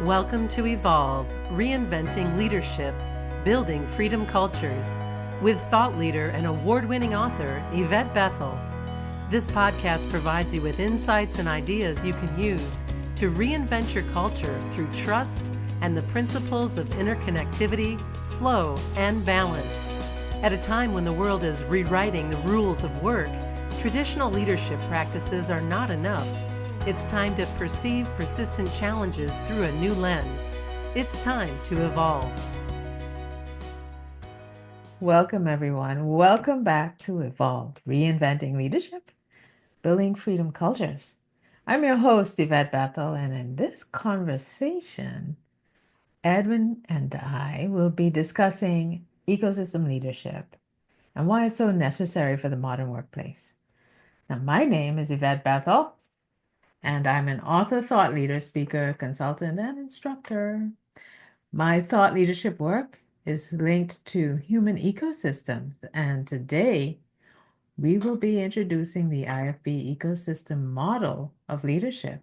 Welcome to Evolve, Reinventing Leadership, Building Freedom Cultures, with thought leader and award-winning author Yvette Bethel. This podcast provides you with insights and ideas you can use to reinvent your culture through trust and the principles of interconnectivity, flow, and balance. At a time when the world is rewriting the rules of work, traditional leadership practices are not enough. It's time to perceive persistent challenges through a new lens. It's time to evolve. Welcome, everyone. Welcome back to Evolve, Reinventing Leadership, Building Freedom Cultures. I'm your host, Yvette Bethel, and in this conversation, Edwin and I will be discussing ecosystem leadership and why it's so necessary for the modern workplace. Now, my name is Yvette Bethel, and I'm an author, thought leader, speaker, consultant, and instructor. My thought leadership work is linked to human ecosystems, and today we will be introducing the IFB ecosystem model of leadership.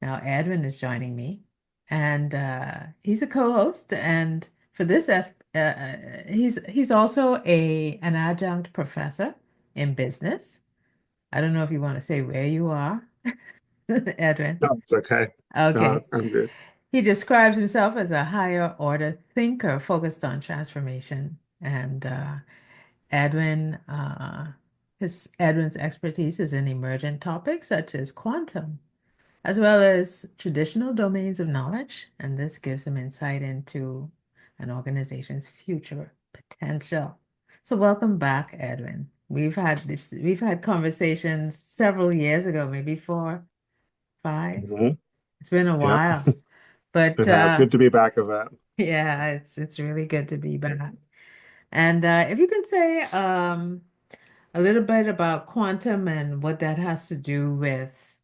Now, Edwin is joining me, and he's a co-host, and for this, he's also an adjunct professor in business. I don't know if you want to say where you are. Edwin. No, it's okay. Okay. I'm good. He describes himself as a higher order thinker focused on transformation. And Edwin's expertise is in emergent topics such as quantum, as well as traditional domains of knowledge. And this gives him insight into an organization's future potential. So welcome back, Edwin. We've had conversations several years ago, maybe 4, 5. Mm-hmm. It's been a while, but It's good to be back, Yvette. yeah, it's really good to be back. And if you can say a little bit about quantum and what that has to do with,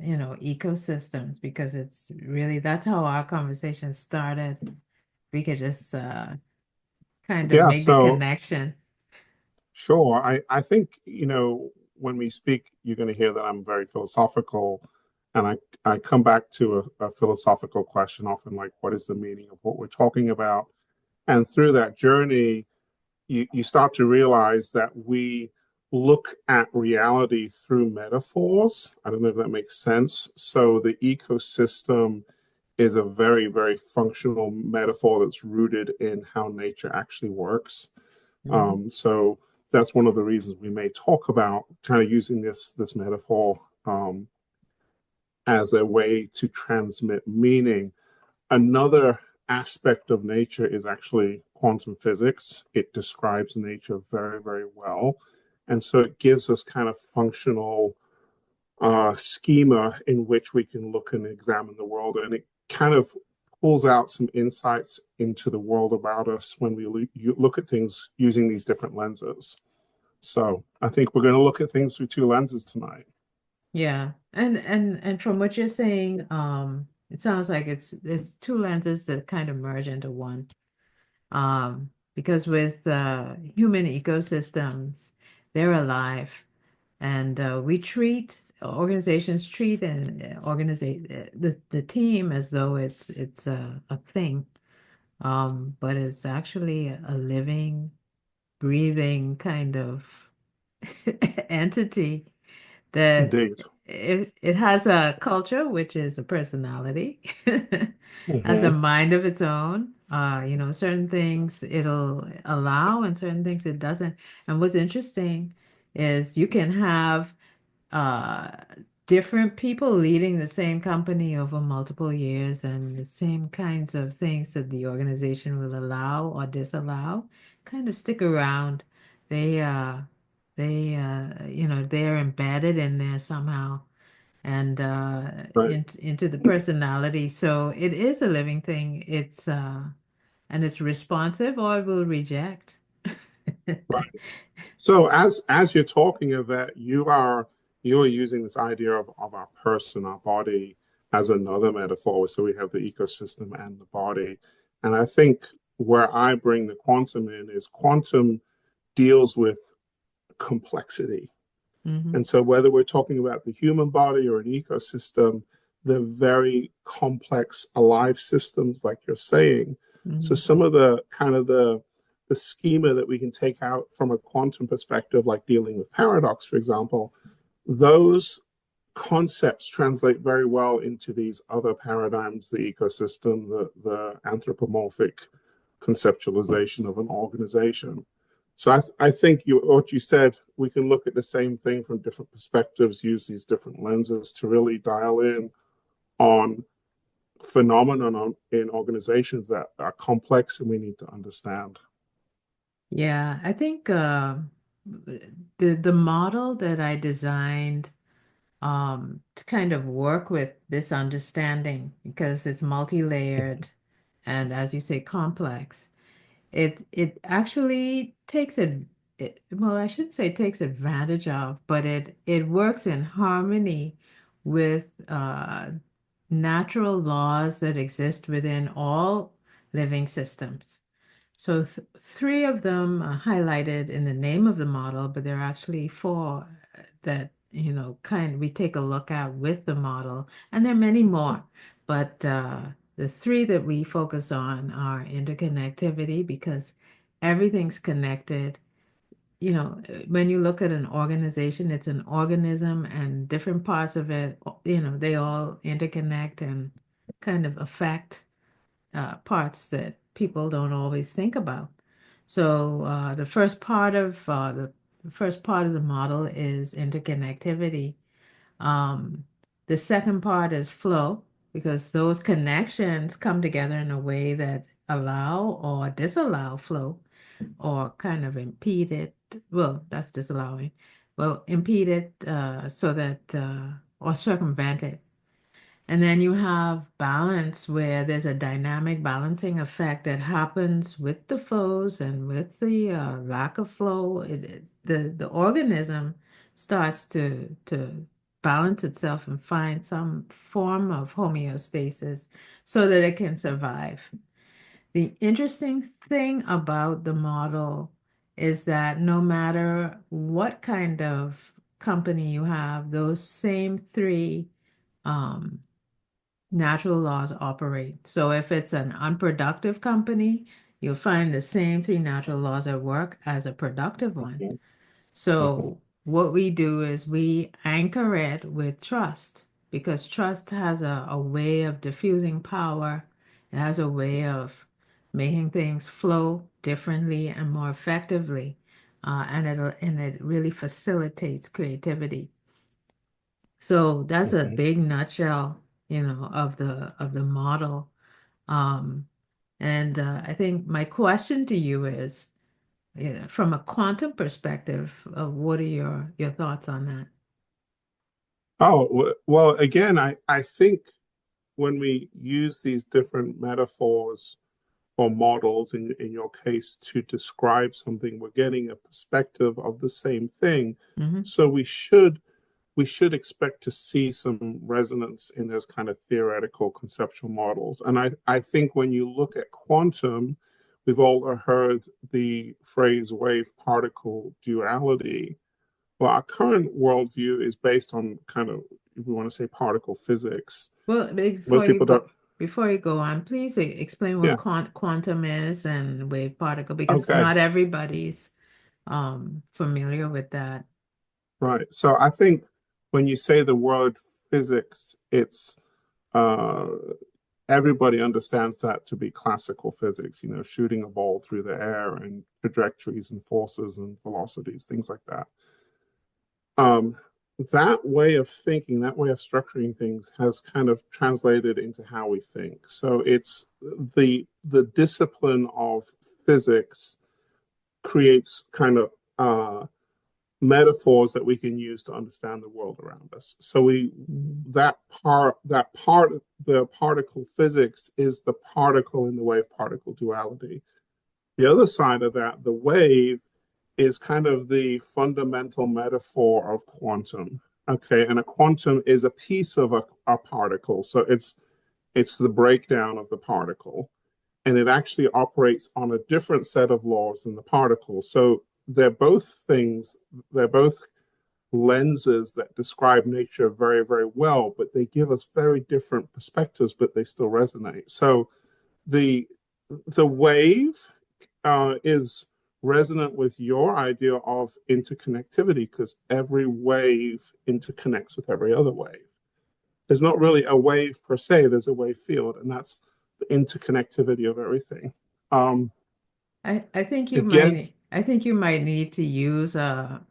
ecosystems, because it's really that's how our conversation started. We could just kind of make the connection. Sure. I think, when we speak, you're going to hear that I'm very philosophical. And I come back to a philosophical question often, like, what is the meaning of what we're talking about? And through that journey, you start to realize that we look at reality through metaphors. I don't know if that makes sense. So the ecosystem is a very, very functional metaphor that's rooted in how nature actually works. Mm-hmm. So that's one of the reasons we may talk about kind of using this metaphor as a way to transmit meaning. Another aspect of nature is actually quantum physics. It describes nature very, very well. And so it gives us kind of functional schema in which we can look and examine the world. And it kind of pulls out some insights into the world about us when we look at things using these different lenses. So I think we're going to look at things through 2 lenses tonight. Yeah. And from what you're saying, it sounds like it's 2 lenses that kind of merge into one. Because with human ecosystems, they're alive, and organizations treat and organize the team as though it's a thing, but it's actually a living, breathing kind of entity that Indeed. it has a culture, which is a personality, has a mind of its own. Certain things it'll allow and certain things it doesn't. And what's interesting is you can have different people leading the same company over multiple years, and the same kinds of things that the organization will allow or disallow kind of stick around. They're embedded in there somehow, and Right. into the personality. So it is a living thing. And it's responsive or it will reject. Right. So as you're talking of that, you are using this idea of our person, our body, as another metaphor. So we have the ecosystem and the body. And I think where I bring the quantum in is quantum deals with complexity. Mm-hmm. And so whether we're talking about the human body or an ecosystem, they're very complex, alive systems, like you're saying. So Mhm. some of the kind of the schema that we can take out from a quantum perspective, like dealing with paradox, for example, those concepts translate very well into these other paradigms, the ecosystem, the anthropomorphic conceptualization of an organization. So I think what you said, we can look at the same thing from different perspectives, use these different lenses to really dial in on phenomenon in organizations that are complex and we need to understand. Yeah, I think the model that I designed to kind of work with this understanding, because it's multi-layered and, as you say, complex. It actually takes well, I shouldn't say takes advantage of, but it works in harmony with natural laws that exist within all living systems. So three of them are highlighted in the name of the model, but there are actually four that, we take a look at with the model, and there are many more. But the three that we focus on are interconnectivity, because everything's connected. When you look at an organization, it's an organism, and different parts of it, they all interconnect and kind of affect parts that people don't always think about. So the first part of the model is interconnectivity. Um, the second part is flow, because those connections come together in a way that allow or disallow flow, or kind of impede it. Well, that's disallowing. Well, impede it so that or circumvent it. And then you have balance, where there's a dynamic balancing effect that happens with the flows and with the lack of flow. The organism starts to balance itself and find some form of homeostasis so that it can survive. The interesting thing about the model is that no matter what kind of company you have, those same three um, natural laws operate. So if it's an unproductive company, you'll find the same three natural laws at work as a productive one. Mhm, mhm, So what we do is we anchor it with trust, because trust has a way of diffusing power. It has a way of making things flow differently and more effectively. And it really facilitates creativity. So that's a mhm. big nutshell, of the model. Um, and I think my question to you is, from a quantum perspective, what are your thoughts on that? Well, again, I think when we use these different metaphors or models in your case to describe something, we're getting a perspective of the same thing. Hmm. So we should expect to see some resonance in those kind of theoretical conceptual models. And I think when you look at quantum, we've all heard the phrase wave particle duality. Well, our current worldview is based on kind of, if we want to say, particle physics. Well, Most people don't. before you go on, please explain what Yeah. quantum is and wave particle, because Okay. not everybody's familiar with that. Right. So I think when you say the word physics, it's uh, everybody understands that to be classical physics, shooting a ball through the air and trajectories and forces and velocities, things like that. Um, that way of thinking, that way of structuring things has kind of translated into how we think. So it's the discipline of physics creates kind of metaphors that we can use to understand the world around us. So Mhm. the particle physics is the particle in the wave particle duality. The other side of that, the wave, is kind of the fundamental metaphor of quantum. Okay, and a quantum is a piece of a particle. So it's the breakdown of the particle. And it actually operates on a different set of laws than the particle. So they're both things, they're both lenses that describe nature very, very well, but they give us very different perspectives, but they still resonate. So the wave is resonant with your idea of interconnectivity because every wave interconnects with every other wave. There's not really a wave per se, there's a wave field, and that's the interconnectivity of everything. I think you Again, might need to use a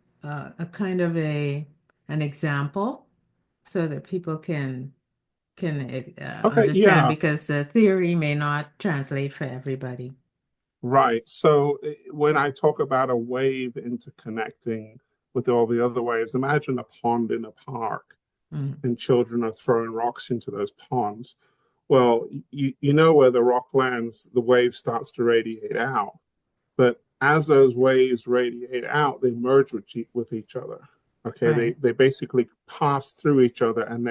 kind of an example so that people can okay, understand yeah, because the theory may not translate for everybody. right. So when I talk about a wave interconnecting with all the other waves, imagine a pond in a park Mm, and children are throwing rocks into those ponds. Well, you know where the rock lands, the wave starts to radiate out. But as those waves radiate out, they merge with each other. Okay, right. they basically pass through each other, and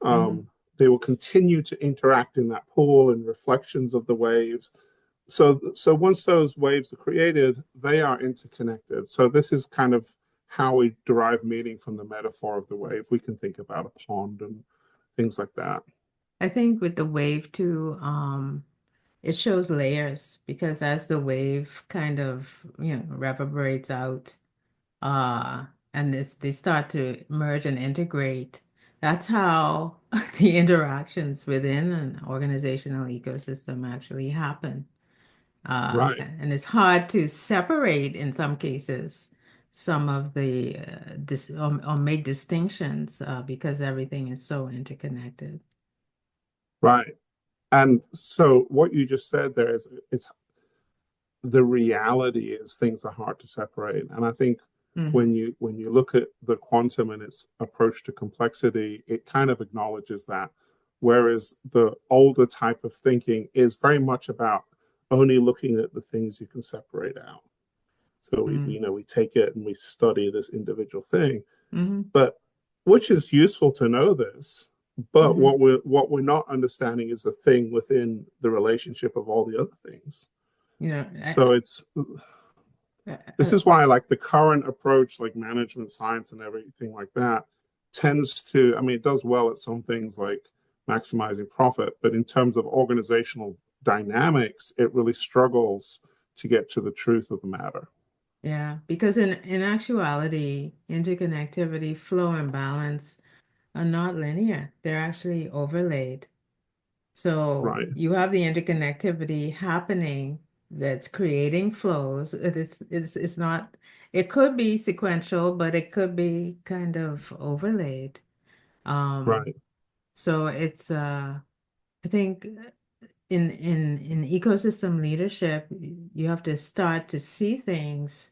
Hmm. they will continue to interact in that pool and reflections of the waves. So once those waves are created, they are interconnected. So this is kind of how we derive meaning from the metaphor of the wave. We can think about a pond and things like that. I think with the wave too, it shows layers because as the wave kind of, reverberates out, uh, and they start to merge and integrate, that's how the interactions within an organizational ecosystem actually happen. Right, And it's hard to separate in some cases some of the or make distinctions because everything is so interconnected. right. And so what you just said there is it's the reality is things are hard to separate. And I think Mm, when you look at the quantum and its approach to complexity, it kind of acknowledges that. Whereas the older type of thinking is very much about only looking at the things you can separate out. So mm, we take it and we study this individual thing, mm, but which is useful to know this. But mm, what we're not understanding is the thing within the relationship of all the other things. you know, So this I, is why I like the current approach, like management science and everything like that, tends to, I mean, it does well at some things like maximizing profit, but in terms of organizational dynamics, it really struggles to get to the truth of the matter. yeah, because in actuality, interconnectivity, flow, and balance are not linear. They're actually overlaid. So Right, you have the interconnectivity happening that's creating flows. It's not, it could be sequential, but it could be kind of overlaid. Um, right, so it's I think in ecosystem leadership, you have to start to see things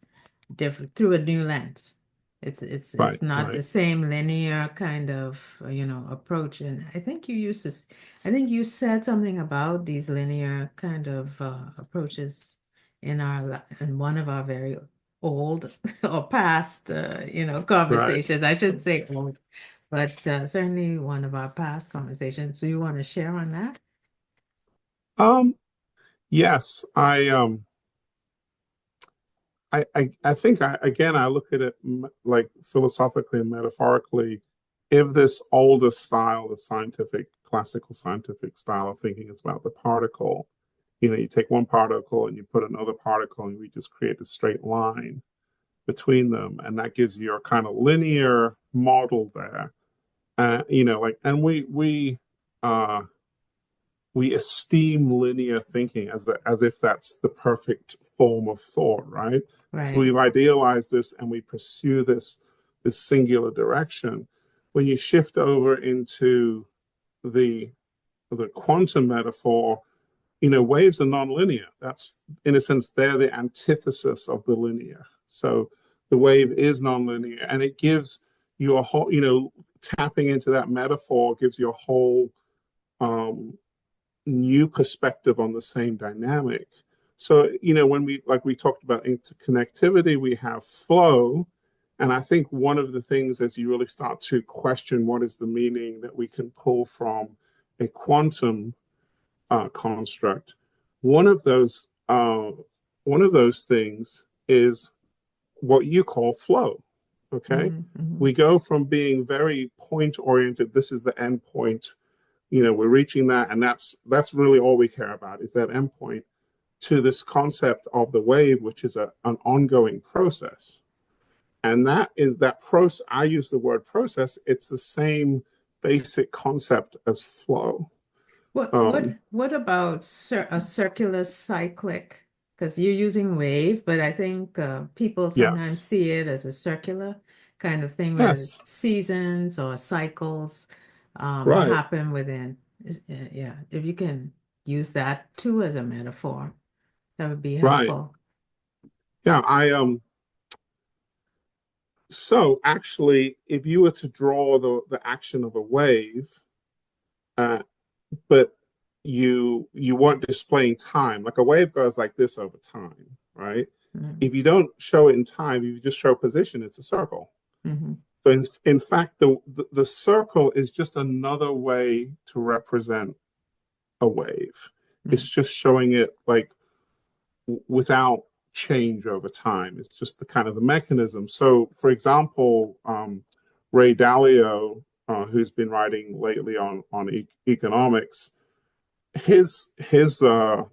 different through a new lens. It's right, not the right. same linear kind of approach. And I think you used this. I think you said something about these linear kind of approaches in one of our very old or past Right. conversations. I shouldn't say old, but certainly one of our past conversations. Do you want to share on that? Um, yes, I think again I look at it like philosophically and metaphorically. If this older style, the scientific, classical scientific style of thinking is about the particle, you take one particle and you put another particle and we just create a straight line between them, and that gives you a kind of linear model there. And uh, we esteem linear thinking as if that's the perfect form of thought, right? So Right. we've idealized this and we pursue this singular direction. When you shift over into the the quantum metaphor, waves are nonlinear. That's in a sense they're the antithesis of the linear. So the wave is nonlinear, and it gives you a whole, tapping into that metaphor gives you a whole um, new perspective on the same dynamic. So, when we talked about interconnectivity, we have flow. And I think one of the things as you really start to question what is the meaning that we can pull from a quantum construct, one of those one of those things is what you call flow. Okay. Mm-hmm. We go from being very point oriented. This is the end point. We're reaching that, and that's really all we care about is that end point, to this concept of the wave, which is an ongoing process. And that is that process. I use the word process. It's the same basic concept as flow. What what Um, what about a circular cyclic? Because you're using wave, but I think people sometimes yes, see it as a circular kind of thing where yes, seasons or cycles right, happen within. Yeah, if you can use that too as a metaphor, that would be right. helpful. Yeah, so actually, if you were to draw the action of a wave, uh, but you weren't displaying time, like a wave goes like this over time, right? Mm-hmm. If you don't show it in time, if you just show position, it's a circle. Mm-hmm. So in fact, the circle is just another way to represent a wave. It's just showing it like without change over time. It's just the kind of the mechanism. So, for example, Ray Dalio, who's been writing lately on economics, his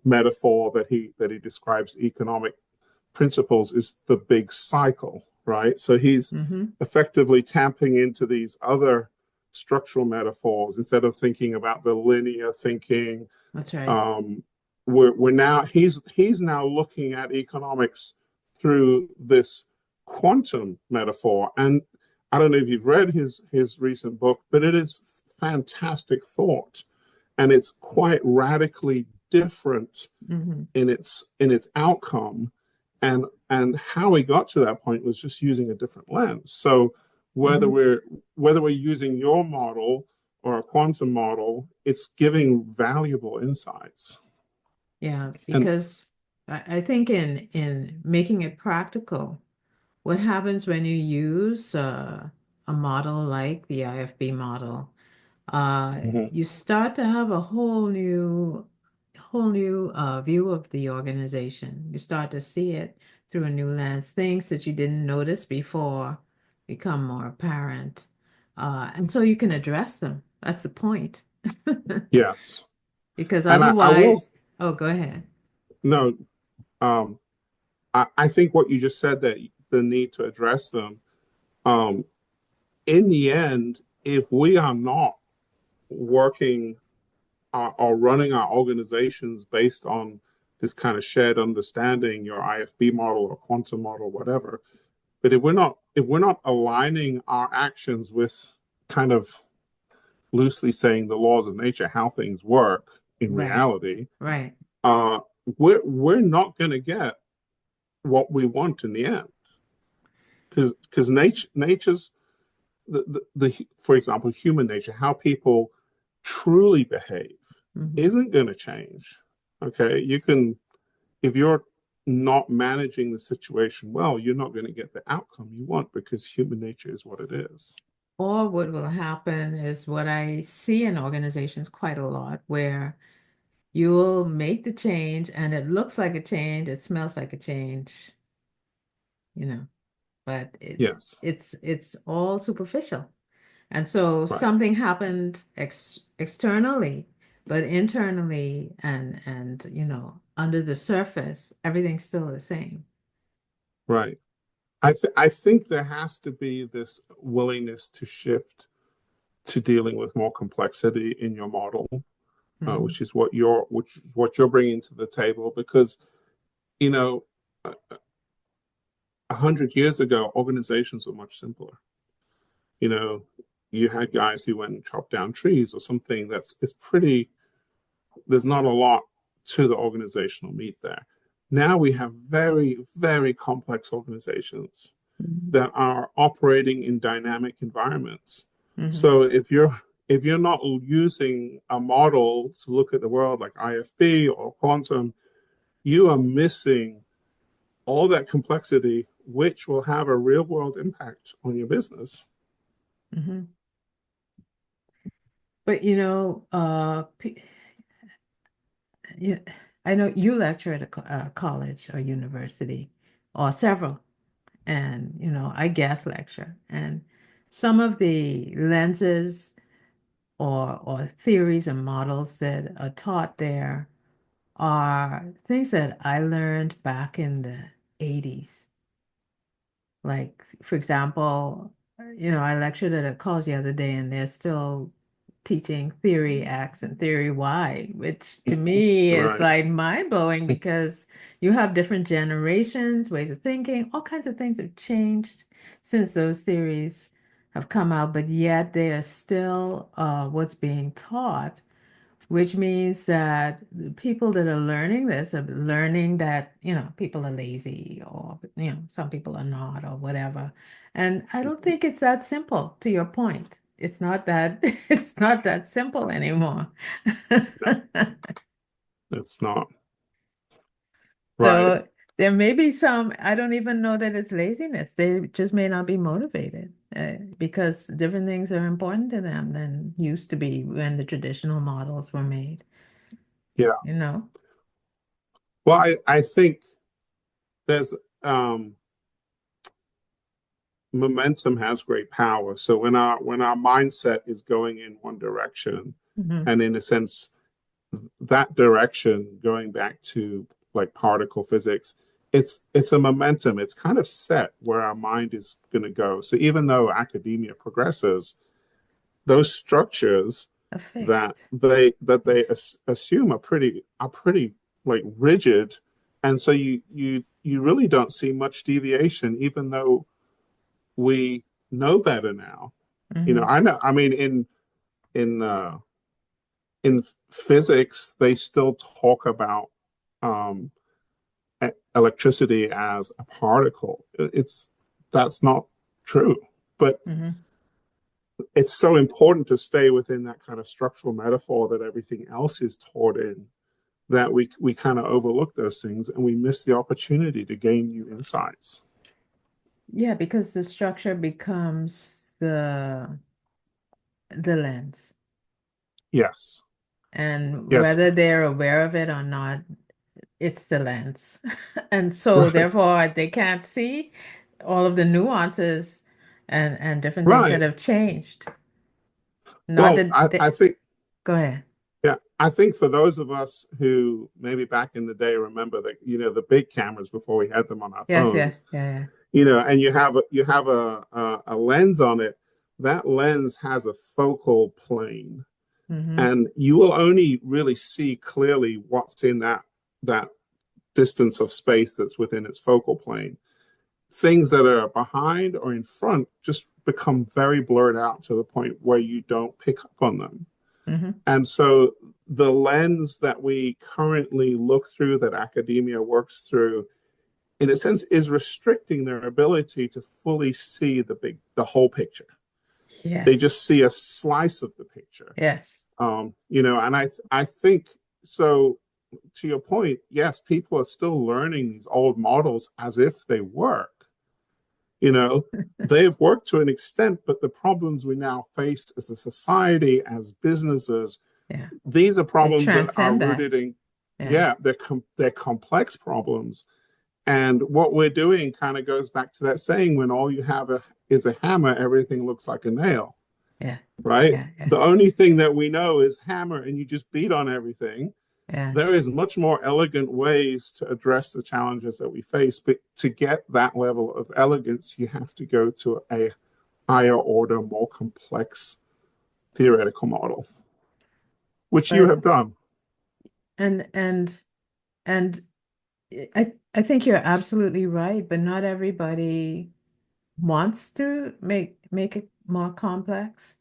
metaphor that he describes economic principles is the big cycle, right? So he's Mm-hmm. effectively tapping into these other structural metaphors instead of thinking about the linear thinking. That's right. um, we're now he's now looking at economics through this quantum metaphor, and I don't know if you've read his recent book, but it is fantastic thought, and it's quite radically different Mm-hmm. in its outcome, and how we got to that point was just using a different lens. So whether Mm-hmm. we're using your model or a quantum model, it's giving valuable insights. Yeah, And because I think in making it practical, what happens when you use a model like the IFB model? mhm, You start to have a whole new view of the organization. You start to see it through a new lens. Things that you didn't notice before become more apparent. And so you can address them. That's the point. yes, Because and I will otherwise, oh, go ahead. no, um, I think what you just said, that the need to address them, um, in the end, if we are not working or running our organizations based on this kind of shared understanding, your IFB model or quantum model, whatever. But if we're not aligning our actions with, kind of loosely saying, the laws of nature, how things work in Right, reality, right. uh, we're not going to get what we want in the end, because nature's the for example, human nature, how people truly behave, Hmm. isn't going to change. Okay, if you're not managing the situation well, you're not going to get the outcome you want, because human nature is what it is. Or what will happen is what I see in organizations quite a lot, where you'll make the change and it looks like a change, it smells like a change, you know, but Yes, it's all superficial. And so right, something happened externally, but internally and under the surface, everything's still the same. right. I think there has to be this willingness to shift to dealing with more complexity in your model, Mhm. which is what you're bringing to the table, because you know 100 years ago, organizations were much simpler. you know you had guys who went and chopped down trees or something. It's pretty There's not a lot to the organizational meat there. Now we have very, very complex organizations Mhm. that are operating in dynamic environments. Mhm. So if you're not using a model to look at the world like IFB or quantum, you are missing all that complexity, which will have a real world impact on your business. Mhm. But yeah, I know you lecture at a college or university or several. and I guest lecture, and some of the lenses or theories and models that are taught there are things that I learned back in the 80s. Like, for example, I lectured at a college the other day, and they're still teaching theory X and theory Y, which to me is Right. like mind-blowing because you have different generations, ways of thinking, all kinds of things have changed since those theories have come out, but yet they are still what's being taught, which means that the people that are learning this are learning that, people are lazy, or, some people are not, or whatever. And I don't think it's that simple, to your point. It's not that it's not that simple anymore. It's not. Right. So there may be some, I don't even know that it's laziness. They just may not be motivated because different things are important to them than used to be when the traditional models were made, Yeah. you know? Well, I think there's um momentum has great power. So when our mindset is going in one direction, Mhm. and in a sense, that direction going back to like particle physics, it's a momentum. It's kind of set where our mind is going to go. So even though academia progresses, those structures that Affixed. they assume are pretty like rigid, and so you really don't see much deviation, even though we know better now. Hmm. I know. I mean, in uh, in physics, they still talk about um, electricity as a particle. That's not true, but Hmm. it's so important to stay within that kind of structural metaphor that everything else is taught in, that we kind of overlook those things and we miss the opportunity to gain new insights. Yeah, because the structure becomes the lens. Yes, And yes, whether they're aware of it or not, it's the lens. And so right, therefore they can't see all of the nuances and different things that right. have changed. Not Well, that I they, think go ahead. Yeah, I think for those of us who maybe back in the day remember that, the big cameras before we had them on our Yes, yeah, phones, yeah, and you have a lens on it. That lens has a focal plane, yeah. Hmm. and you will only really see clearly what's in that distance of space that's within its focal plane. Things that are behind or in front just become very blurred out to the point where you don't pick up on them. Hmm. And so the lens that we currently look through, that academia works through, in a sense, is restricting their ability to fully see the whole picture. They Yes, just see a slice of the picture. yes. And I think so. To your point, yes, people are still learning these old models as if they work. You know, they've worked to an extent, but the problems we now face as a society, as businesses, Yeah. these are They problems that are transcend that. rooted in, Yeah. yeah, they're complex problems. And what we're doing kind of goes back to that saying, when all you have is a hammer, everything looks like a nail, Yeah. right? Yeah. Yeah. The only thing that we know is hammer, and you just beat on everything. Yeah. There is much more elegant ways to address the challenges that we face, but to get that level of elegance, you have to go to a higher order, more complex theoretical model, which you But have done. and and I think you're absolutely right, but not everybody wants to make it more complex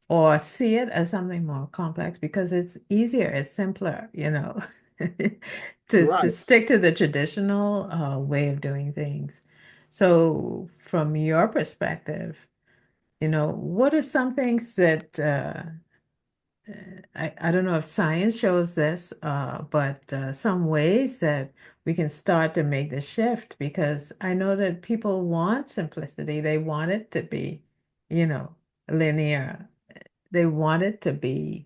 or see it as something more complex because it's easier, it's simpler, to Right. stick to the traditional way of doing things. So from your perspective, what are some things that I don't know if science shows this, but some ways that we can start to make the shift because I know that people want simplicity. They want it to be, you know, linear. They want it to be,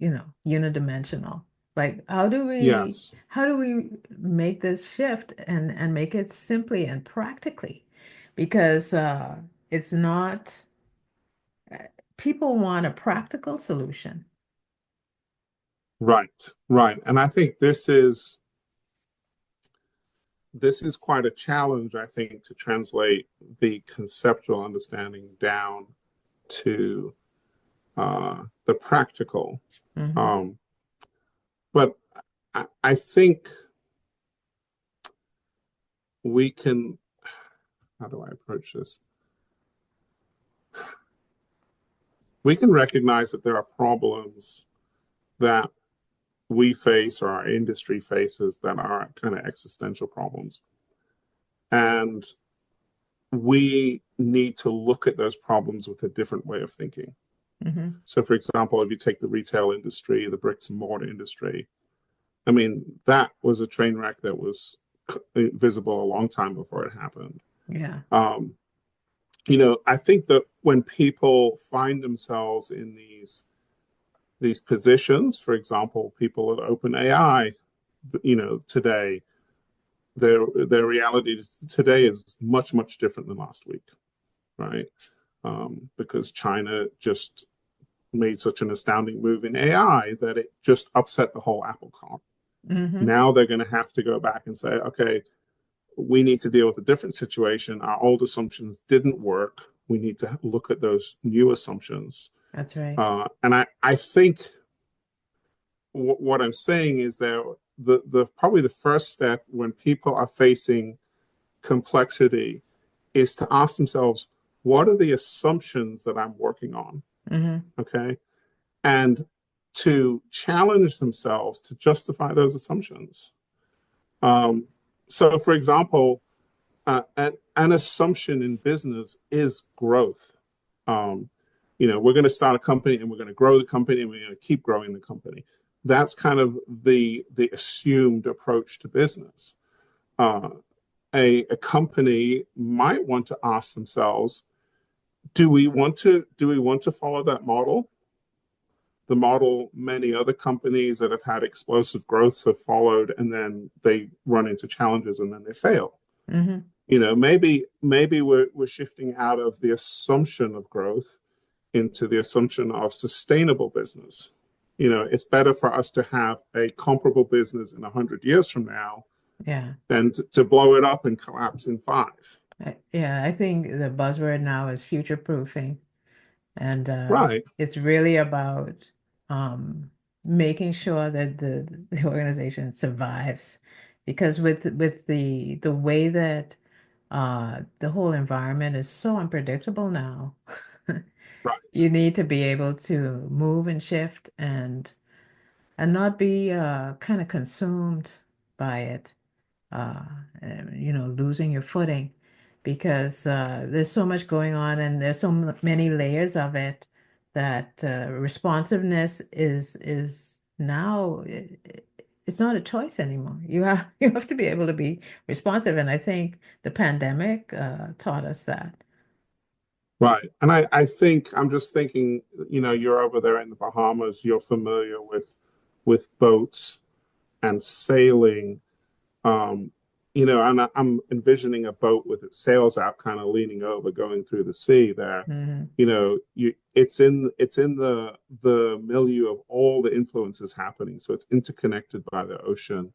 unidimensional. Like, Yes. how do we make this shift and make it simply and practically? Because it's not, people want a practical solution. Right. Right. And I think this is quite a challenge, I think, to translate the conceptual understanding down to the practical. Hmm. Um, but I think we can, how do I approach this? We can recognize that there are problems that we face or our industry faces that are kind of existential problems. And we need to look at those problems with a different way of thinking. Hmm. So, for example, if you take the retail industry, the bricks and mortar industry, I mean, that was a train wreck that was visible a long time before it happened. Yeah. I think that when people find themselves in these positions, for example, people at OpenAI, today, their reality today is much, much different than last week, right? Because China just made such an astounding move in AI that it just upset the whole apple cart. Hmm. Now they're going to have to go back and say, okay, we need to deal with a different situation. Our old assumptions didn't work. We need to look at those new assumptions. That's right. And I think what I'm saying is that the probably the first step when people are facing complexity is to ask themselves, what are the assumptions that I'm working on? Hmm. Okay. And to challenge themselves to justify those assumptions. Um, so, for example, an assumption in business is growth. Um, we're going to start a company and we're going to grow the company and we're going to keep growing the company. That's kind of the assumed approach to business. Uh, a company might want to ask themselves, do we want to follow that model? The model many other companies that have had explosive growth have followed, and then they run into challenges and then they fail. Hmm. Maybe we're shifting out of the assumption of growth into the assumption of sustainable business. It's better for us to have a comparable business in 100 years from now Yeah. than to blow it up and collapse in 5. Yeah, I think the buzzword now is future proofing. And Right. it's really about um, making sure that the organization survives. Because with the way that the whole environment is so unpredictable now, Right. you need to be able to move and shift and not be kind of consumed by it, uh, losing your footing because there's so much going on and there's so many layers of it that responsiveness is now it's not a choice anymore. You have to be able to be responsive, and I think the pandemic taught us that. Right. And I think I'm just thinking, you're over there in the Bahamas, you're familiar with boats and sailing. Um, and I'm envisioning a boat with its sails out, kind of leaning over, going through the sea there. Hmm. It's in the milieu of all the influences happening. So it's interconnected by the ocean.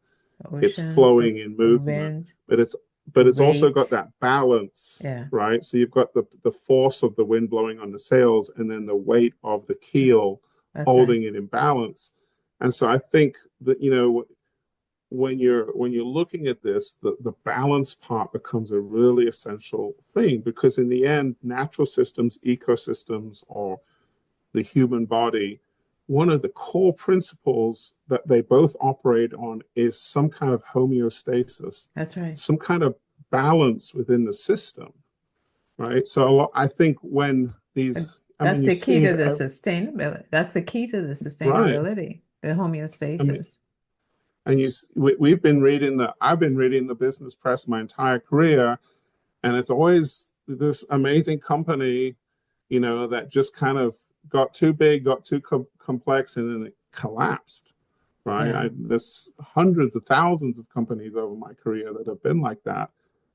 It's Ocean, flowing in the movement, wind, but it's the but it's also got weight. that balance, Yeah, right? So you've got the force of the wind blowing on the sails, and then the weight of the keel that's right. holding it in balance. And so I think that when you're looking at this, the balance part becomes a really essential thing because in the end, natural systems, ecosystems, or the human body, one of the core principles that they both operate on is some kind of homeostasis, That's right. some kind of balance within the system, right? So I think when And these, I mean, that's you the key see to it, the sustainability. That's the key to the right? sustainability, the I mean, homeostasis. and we've been reading I've been reading the business press my entire career, and it's always this amazing company, that just kind of got too big, got too complex, and then it collapsed, right? Yeah. There's hundreds of thousands of companies over my career that have been like that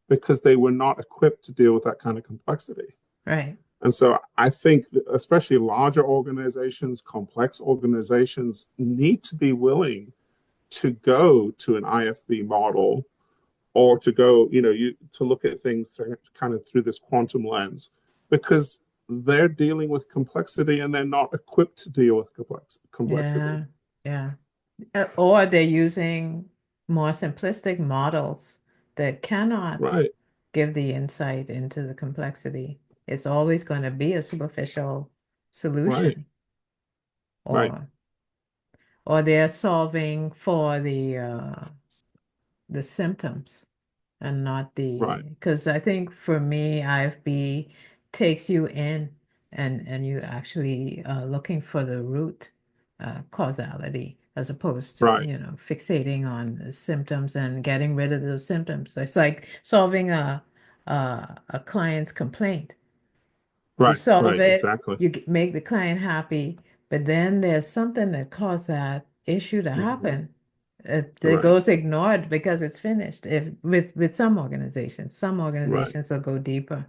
because they were not equipped to deal with that kind of complexity. Right. And so I think that especially larger organizations, complex organizations need to be willing to go to an IFB model or to go, to look at things kind of through this quantum lens because they're dealing with complexity and they're not equipped to deal with complexity. Yeah. Yeah. Or they're using more simplistic models that cannot Right, give the insight into the complexity. It's always going to be a superficial right, solution, right, or they're solving for the symptoms and not right, because I think for me, IFB takes you in and you actually looking for the root causality as opposed to, right, fixating on the symptoms and getting rid of those symptoms. So it's like solving a client's complaint. You right, solve right, it, exactly. you make the client happy, but then there's something that caused that issue to Hmm. happen. It Right, goes ignored because it's finished. If with some right. organizations will go deeper.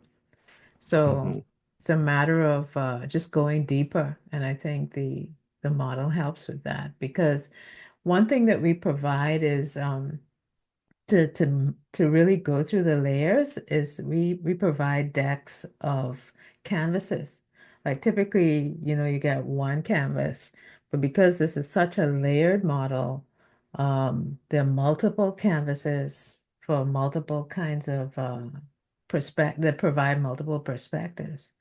So Hmm. it's a matter of just going deeper, and I think the model helps with that because one thing that we provide is to really go through the layers is we provide decks of canvases. Like typically, you get one canvas, but because this is such a layered model, there are multiple canvases for multiple kinds of perspective that provide multiple perspectives.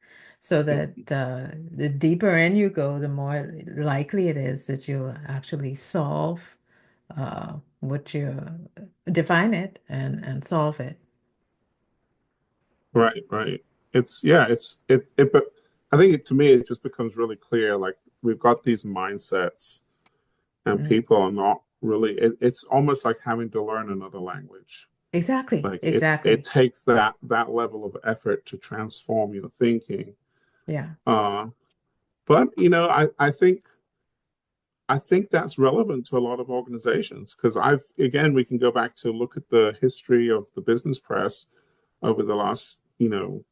So that the deeper in you go, the more likely it is that you'll actually solve what you define it and solve it. Right, right. It's yeah, but I think to me it just becomes really clear like we've got these mindsets and Mm. people are not really it's almost like having to learn another language. Exactly, Like it exactly. takes that level of effort to transform your thinking. Yeah. Uh but I think that's relevant to a lot of organizations because again we can go back to look at the history of the business press over the last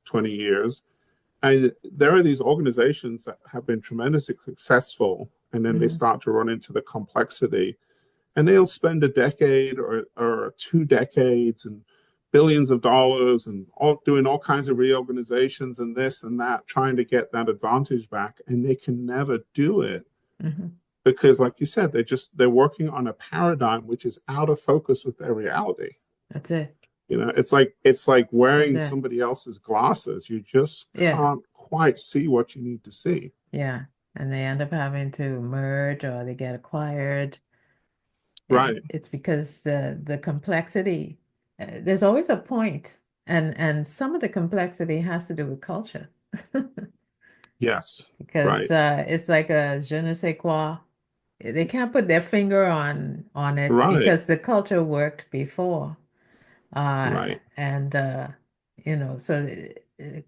20 years. And there are these organizations that have been tremendously successful, and then they Hmm. start to run into the complexity, and they'll spend a decade or 2 decades and billions of dollars and doing all kinds of reorganizations and this and that, trying to get that advantage back, and they can never do it Hmm. because, like you said, they're working on a paradigm which is out of focus with their reality. That's it. It's like That's wearing it. somebody else's glasses. You just Yeah. can't quite see what you need to see. Yeah. And they end up having to merge or they get acquired. Right. It's because the complexity, there's always a point, and some of the complexity has to do with culture. Yes. Because Right. it's like a je ne sais quoi. They can't put their finger on it Right. because the culture worked before. And so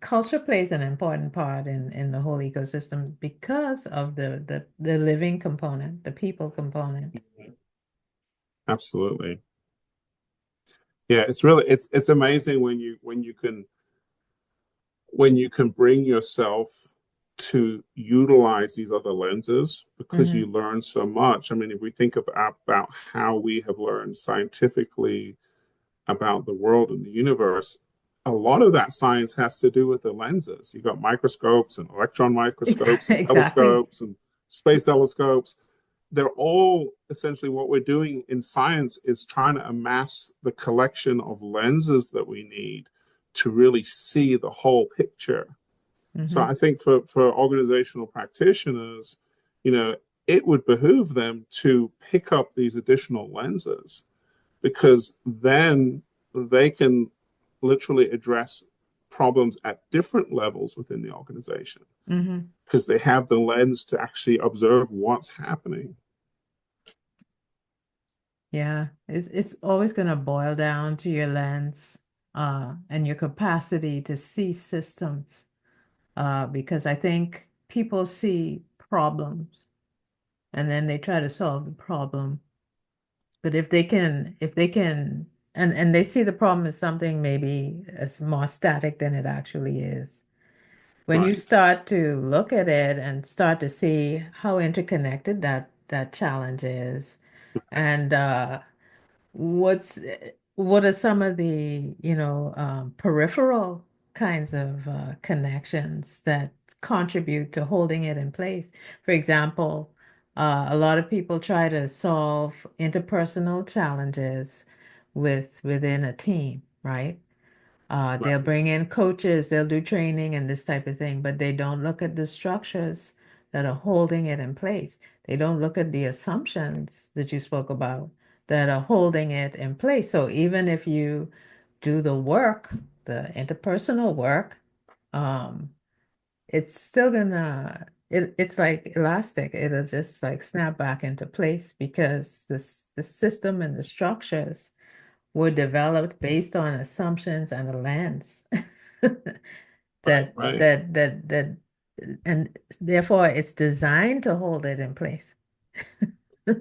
culture plays an important part in the whole ecosystem because of the living component, the people component. Absolutely. Yeah. It's amazing when you can bring yourself to utilize these other lenses because Hmm. you learn so much. I mean, if we think about how we have learned scientifically about the world and the universe, a lot of that science has to do with the lenses. You've got microscopes and electron microscopes and Exactly. telescopes and space telescopes. They're all essentially what we're doing in science is trying to amass the collection of lenses that we need to really see the whole picture. So Hmm. I think for organizational practitioners, you know, it would behoove them to pick up these additional lenses because then they can literally address problems at different levels within the organization Hmm. because they have the lens to actually observe what's happening. Yeah, it's always going to boil down to your lens and your capacity to see systems because I think people see problems and then they try to solve the problem But if they can, and they see the problem as something maybe as more static than it actually is. When you Right. start to look at it and start to see how interconnected that challenge is, and what's what are some of the, peripheral kinds of connections that contribute to holding it in place? For example, a lot of people try to solve interpersonal challenges within a team, right? They'll Right. bring in coaches, they'll do training and this type of thing, but they don't look at the structures that are holding it in place. They don't look at the assumptions that you spoke about that are holding it in place. So even if you do the work, the interpersonal work, um, it's still it's like elastic. It'll just like snap back into place because the system and the structures were developed based on assumptions and a lens Right. that Right. that that that and therefore it's designed to hold it in place.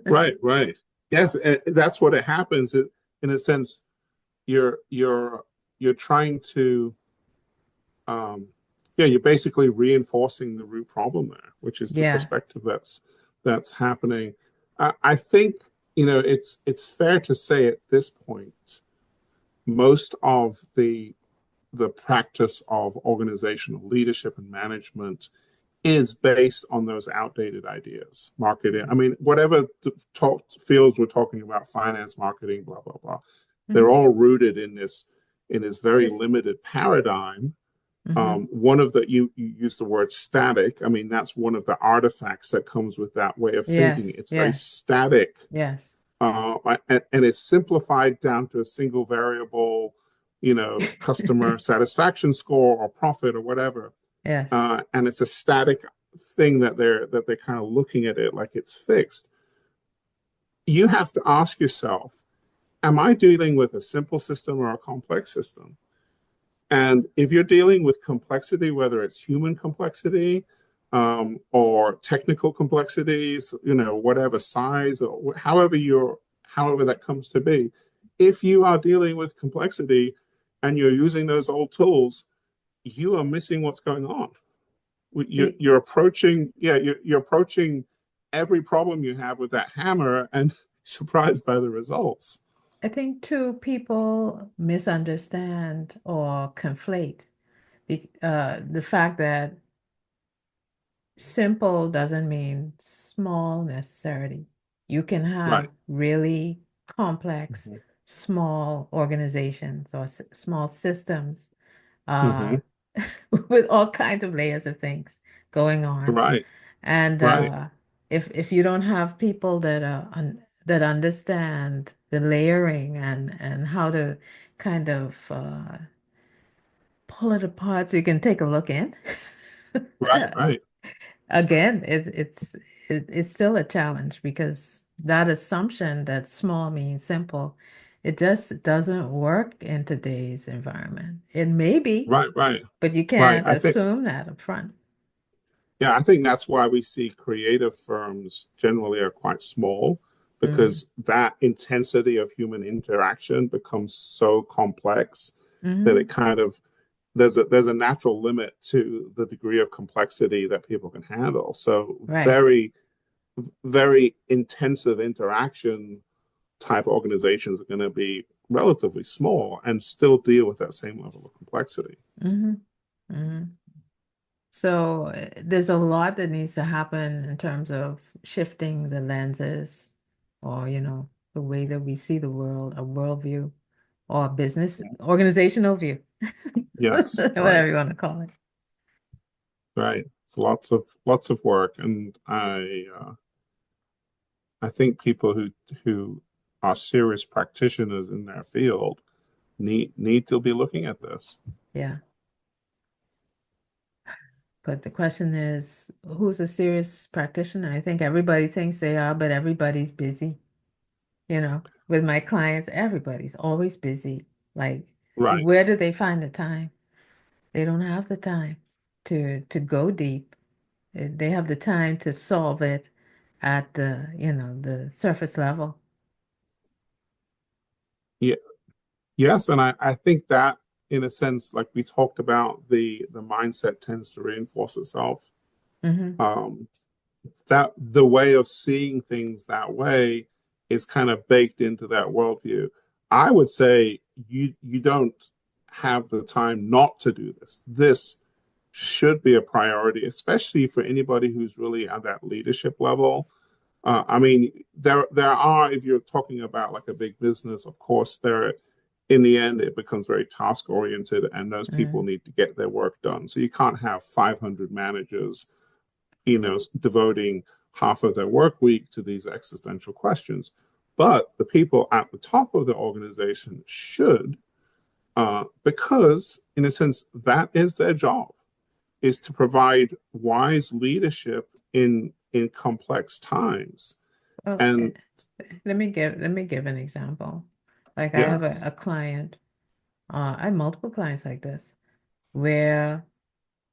Right. Right. Yes, and that's what it happens. In a sense, you're you're you're trying to yeah, you're basically reinforcing the root problem there, which is the Yeah, perspective that's happening. I think it's fair to say at this point, most of the practice of organizational leadership and management is based on those outdated ideas. Marketing, I mean, whatever the fields we're talking about, finance, marketing, blah blah blah, they're hmm all rooted in this very Just limited paradigm. hmm One of the you use the word static. I mean, that's one of the artifacts that comes with that way of thinking. yes, It's very yes, static, yes, and it's simplified down to a single variable, customer satisfaction score or profit or whatever. yes. And it's a static thing that they're kind of looking at it like it's fixed. You have to ask yourself, am I dealing with a simple system or a complex system? And if you're dealing with complexity, whether it's human complexity or technical complexities, whatever size or however that comes to be, if you are dealing with complexity and you're using those old tools, you are missing what's going on. You're approaching, yeah, you're approaching every problem you have with that hammer and surprised by the results. I think too, people misunderstand or conflate the fact that simple doesn't mean small necessarily. You can Right. have really complex, Mm-hmm. small organizations or small systems uh, Mm-hmm. with all kinds of layers of things going on. Right. And Right. if you don't have people that understand the layering and how to kind of pull it apart so you can take a look in. Right. Right. Again, it's still a challenge because that assumption that small means simple, it just doesn't work in today's environment. It may be, Right. Right. but you Right. can't assume that up front. Yeah, I think that's why we see creative firms generally are quite small Hmm because that intensity of human interaction becomes so complex that it hmm kind of there's a natural limit to the degree of complexity that people can handle. So Right. very, very intensive interaction type organizations are going to be relatively small and still deal with that same level of complexity. hmm hmm So there's a lot that needs to happen in terms of shifting the lenses or, the way that we see the world, a worldview or a business organizational view, Yes, right, whatever you want to call it. right. It's lots of work, and I think people who are serious practitioners in their field need to be looking at this. Yeah. But the question is, who's a serious practitioner? I think everybody thinks they are, but everybody's busy. With my clients, everybody's always busy. Like, Right, where do they find the time? They don't have the time to go deep. They have the time to solve it at the surface level. Yeah, yes, and I think that in a sense, like we talked about, the mindset tends to reinforce itself. Hmm. Um, that the way of seeing things that way is kind of baked into that worldview. I would say you don't have the time not to do this. This should be a priority, especially for anybody who's really at that leadership level. I mean, there are, if you're talking about like a big business, of course, there in the end it becomes very task oriented, and those people Mm. need to get their work done. So you can't have 500 managers, devoting half of their work week to these existential questions. But the people at the top of the organization should, because in a sense, that is their job, is to provide wise leadership in complex times. Well, And let me give an example. Like I have yes, a client, I have multiple clients like this, where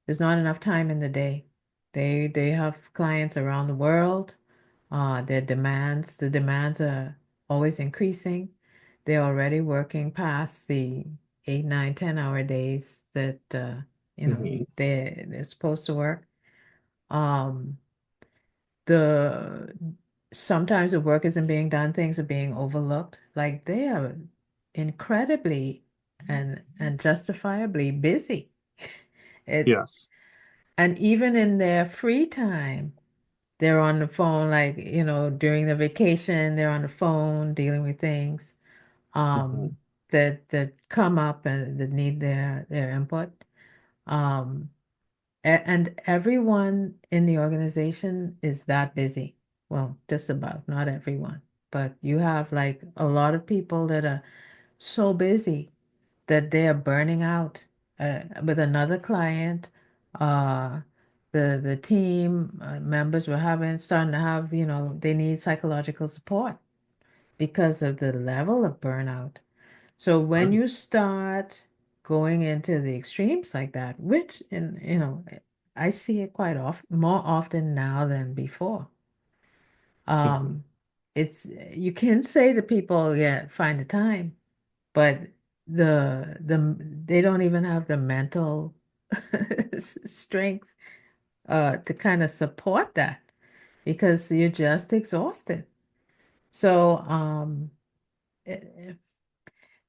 there's not enough time in the day. They have clients around the world. The demands are always increasing. They're already working past the 8, 9, 10 hour days that mhm, they're supposed to work. Um, the Sometimes the work isn't being done, things are being overlooked. Like they are incredibly and justifiably busy. It yes, and even in their free time, they're on the phone, like, during the vacation, they're on the phone dealing with things mhm, that come up and that need their input. Um, and everyone in the organization is that busy. Well, just about, not everyone, but you have like a lot of people that are so busy that they are burning out. With another client, uh, the team members were starting to have, they need psychological support because of the level of burnout. So when right, you start going into the extremes like that, which I see it quite often, more often now than before. mhm, Um, it's You can say to people, yeah, find the time, but they don't even have the mental strength to kind of support that because you're just exhausted. So it,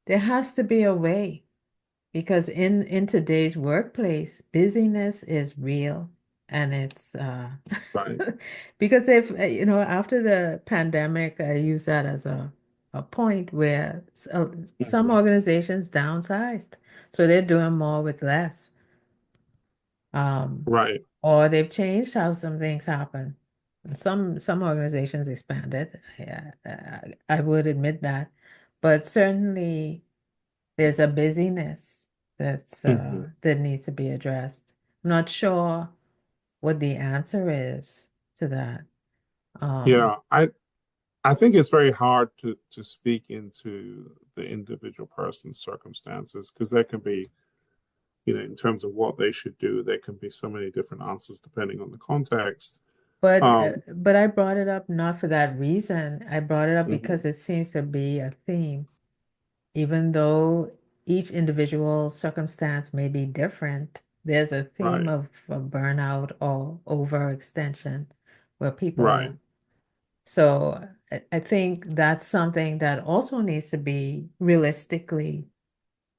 there has to be a way. Because in today's workplace, busyness is real, and it's right, because if after the pandemic, I use that as a point where some mhm, organizations downsized, so they're doing more with less, um, right, or they've changed how some things happen. And some organizations expanded. Yeah, I would admit that, but certainly there's a busyness mhm. that needs to be addressed. I'm not sure what the answer is to that. Um, Yeah, I think it's very hard to speak into the individual person's circumstances, because there can be, in terms of what they should do, there can be so many different answers depending on the context. Um, but I brought it up not for that reason. I brought it up because mhm, it seems to be a theme, even though each individual circumstance may be different. There's a theme right, of burnout or overextension where right, people. So I think that's something that also needs to be realistically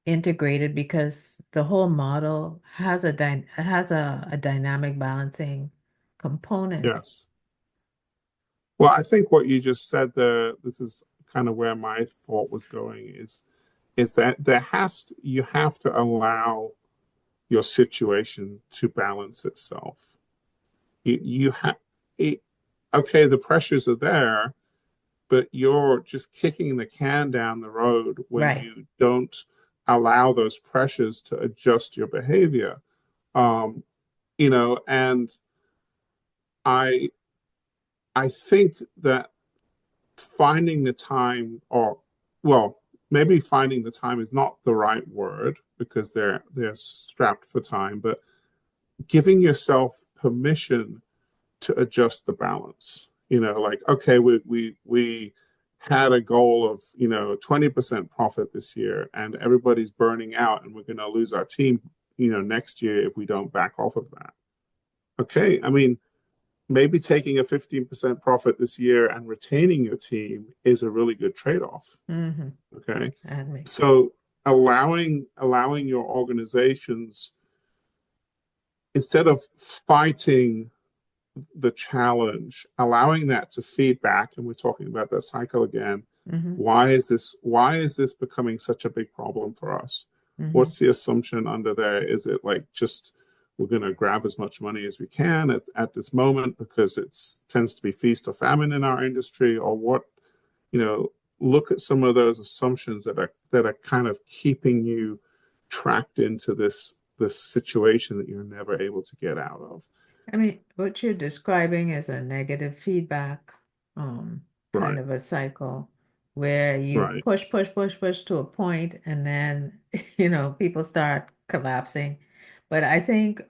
integrated because the whole model has a dynamic balancing component. yes. Well, I think what you just said there, this is kind of where my thought was going, is that you have to allow your situation to balance itself. You have it, okay, the pressures are there, but you're just kicking the can down the road when Right. you don't allow those pressures to adjust your behavior. Um, and I I think that finding the time, or well, maybe finding the time is not the right word, because they're strapped for time, but giving yourself permission to adjust the balance. Like, okay, we had a goal of 20% profit this year, and everybody's burning out, and we're going to lose our team next year if we don't back off of that. Okay, I mean, maybe taking a 15% profit this year and retaining your team is a really good trade-off. Mm-hmm. Okay, That makes so allowing your organizations, instead of fighting the challenge, allowing that to feedback, and we're talking about that cycle again. mm-hmm. Why is this becoming such a big problem for us? Mm-hmm. What's the assumption under there? Is it like just we're going to grab as much money as we can at this moment because it tends to be feast or famine in our industry, or what? Look at some of those assumptions that are kind of keeping you tracked into this situation that you're never able to get out of. I mean, what you're describing is a negative feedback kind Right. of a cycle where you Right. push to a point, and then people start collapsing. But I think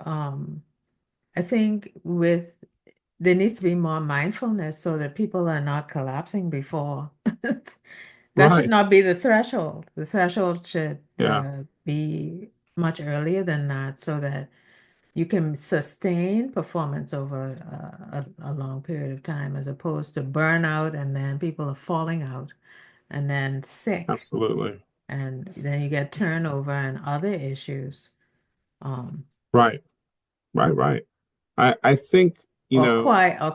with there needs to be more mindfulness so that people are not collapsing before. That should Right. not be the threshold. The threshold should Yeah. be much earlier than that, so that you can sustain performance over a long period of time, as opposed to burnout and then people are falling out and then sick, Absolutely. and then you get turnover and other issues. Right. Right. I think, Or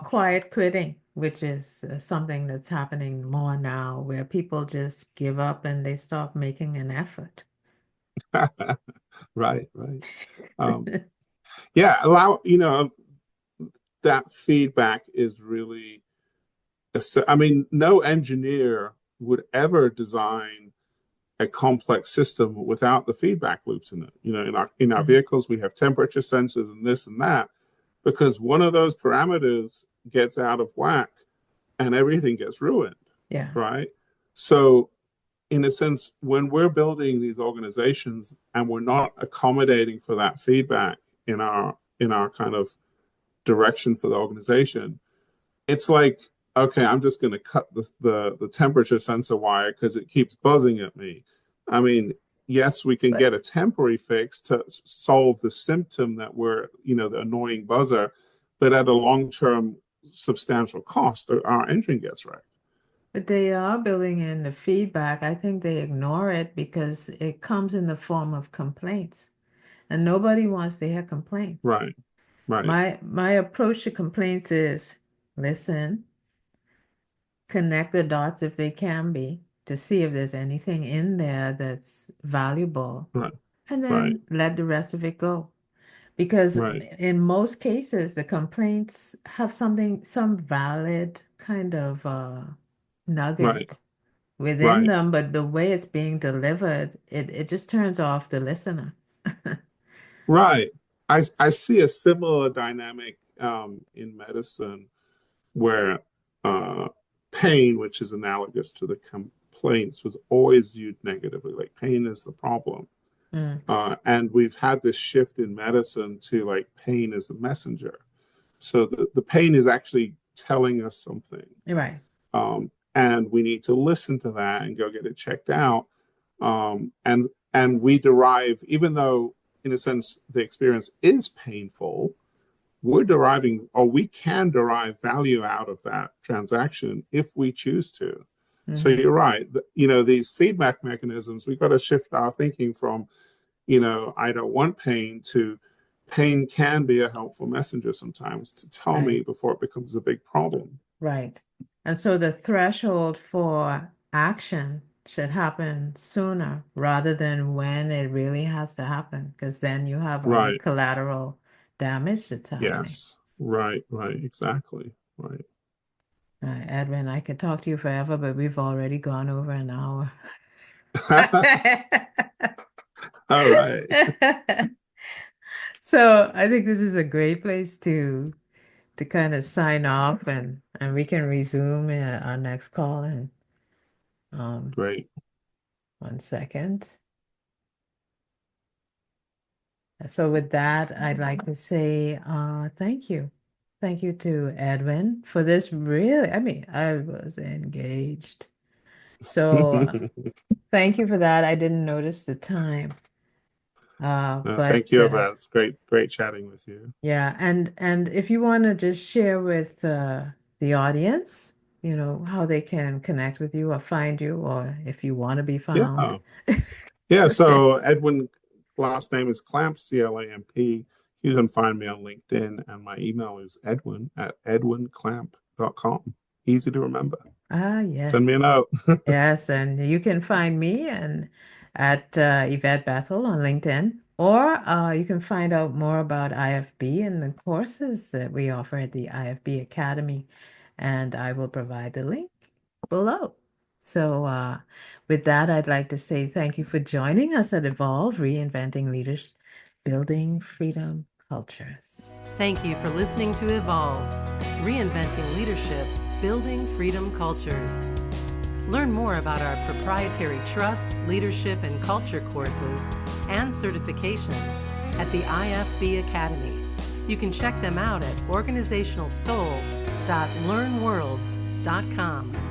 quiet quitting, which is something that's happening more now, where people just give up and they stop making an effort. right. Yeah, allow, that feedback is really, I mean, no engineer would ever design a complex system without the feedback loops in it. In our Mhm. vehicles, we have temperature sensors and this and that, because one of those parameters gets out of whack and everything gets ruined. Yeah. Right. So, in a sense, when we're building these organizations and we're not accommodating for that feedback in our kind of direction for the organization, it's like, okay, I'm just going to cut the temperature sensor wire because it keeps buzzing at me. I mean, yes, we can But get a temporary fix to solve the symptom that we're, the annoying buzzer, but at a long-term substantial cost, our engine gets wrecked. But they are building in the feedback. I think they ignore it because it comes in the form of complaints, and nobody wants to hear complaints. Right. Right. My approach to complaints is listen, connect the dots if they can be, to see if there's anything in there that's valuable, Right. and Right. then let the rest of it go. Because Right. in most cases, the complaints have some valid kind of Right. nugget within Right. them, but the way it's being delivered, it just turns off the listener. Right. I see a similar dynamic in medicine where uh, pain, which is analogous to the complaints, was always viewed negatively. Like pain is the problem. Mm, And we've had this shift in medicine to like pain is the messenger. So the pain is actually telling us something. right. And we need to listen to that and go get it checked out. And we derive, even though in a sense the experience is painful, we're deriving, or we can derive value out of that transaction if we choose to. So Mm-hmm. you're right. These feedback mechanisms, we've got to shift our thinking from, I don't want pain, to pain can be a helpful messenger sometimes to tell Right. me before it becomes a big problem. Right. And so the threshold for action should happen sooner rather than when it really has to happen, because then you have other Right. collateral damage that's happening. Yes. Right. Exactly. Right. Edwin, I could talk to you forever, but we've already gone over an hour. All right. So I think this is a great place to kind of sign off, and we can resume our next call in Great. 1 second. So with that, I'd like to say thank you. Thank you to Edwin for this really, I mean, I was engaged. So thank you for that. I didn't notice the time. No, But thank you, Yvette. It's great chatting with you. yeah, and if you want to just share with the audience, how they can connect with you or find you, or if you want to be found. Yeah. Yeah. Okay. So Edwin, last name is Clamp, CLAMP. You can find me on LinkedIn, and my email is edwin@edwinclamp.com. Easy to remember. Ah, Send yes. me a note. Yes, and you can find me and at Yvette Bethel on LinkedIn, or you can find out more about IFB and the courses that we offer at the IFB Academy, and I will provide the link below. So, with that, I'd like to say thank you for joining us at Evolve, Reinventing Leaders, Building Freedom Cultures. Thank you for listening to Evolve, Reinventing Leadership, Building Freedom Cultures. Learn more about our proprietary trust, leadership, and culture courses and certifications at the IFB Academy. You can check them out at organizationalsoul.learnworlds.com.